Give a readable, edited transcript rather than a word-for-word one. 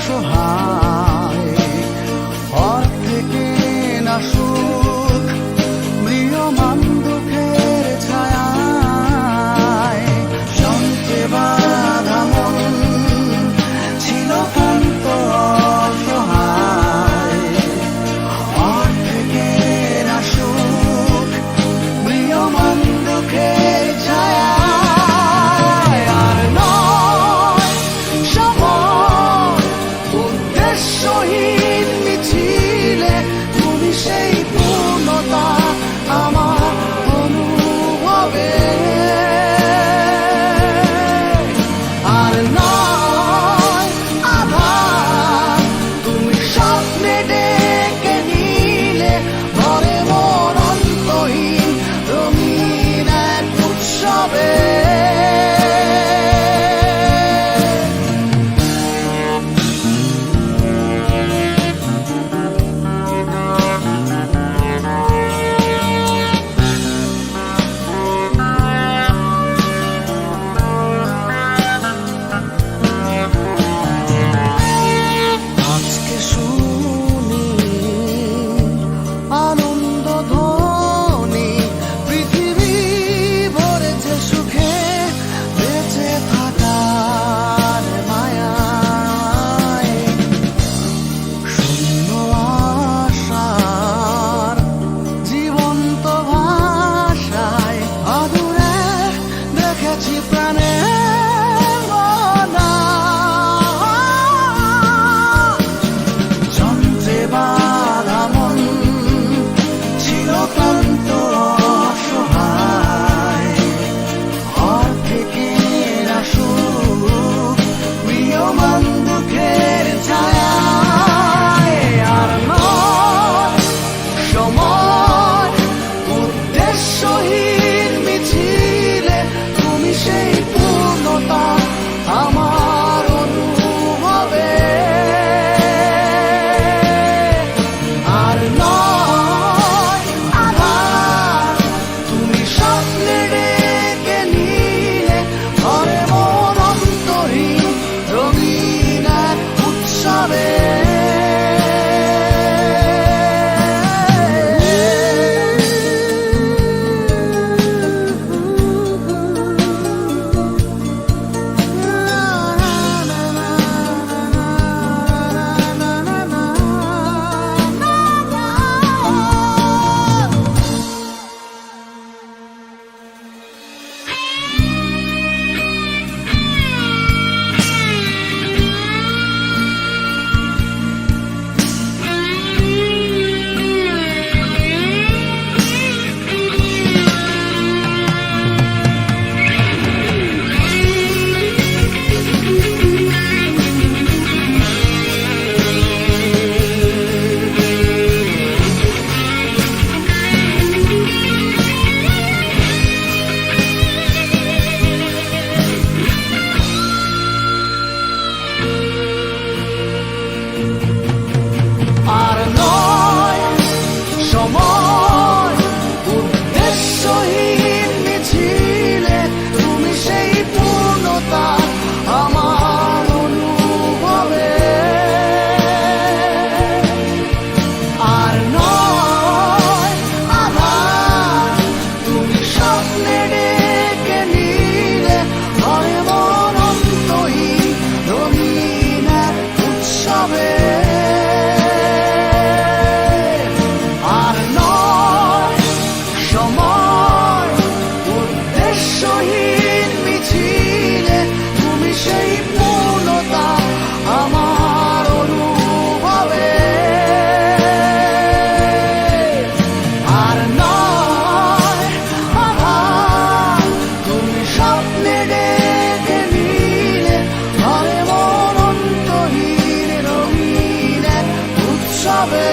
অসহায় অর্ধেকে না সুখ ম্রিয়মান দুঃখের ছায়ায় যন্ত্রে বাঁধা মন ছিল ক্লান্ত অসহায় অর্ধেকে না সুখ ম্রিয়মান দুঃখের ছায়ায় আর নয় সময় উদ্দেশ্যহীন মিছিলে তুমি সেই পূর্ণতা আমার অনুভবে আর নয় আধার তুমি স্বপ্নে ডেকে নিলে ভরে মন অন্তহীন রঙিন এক উৎসবে আজকে শুনি আনন্দ ধ্বনি পৃথিবী ভরেছে সুখে বেঁচে থাকার মায়ায় শূন্য আশার জীবন্ত ভাষায় আদুরে দেখেছি প্রাণের মনা যন্ত্রে বাঁধা মন ছিল ক্লান্ত অসহায় অর্ধেকে না সুখ ম্রিয়মান দুঃখের ছায়ায় আর নয় সময় উদ্দেশ্যহীন মিছিলে তুমি সেই পূর্ণতা আমার অনুভবে আর নয় আধার তুমি স্বপ্নে ডেকে নিলে ঘরে মন অন্তহীন রঙিন এক উৎসবে আর নয় সময় উদ্দেশ্যহীন মিছিলে তুমি সেই পূর্ণতা আমার অনুভবে আর নয় আধার তুমি স্বপ্নে ডেকে নিলে ভরে মন অন্তহীন রঙিন এক উৎসবে আর নয় সময় উদ্দেশ্যহীন মিছিলে তুমি সেই পূর্ণতা আমার অনুভবে আর নয় আধার তুমি স্বপ্নে ডেকে নিলে ঘরে মন অন্তহীন রঙিন এক উৎসবে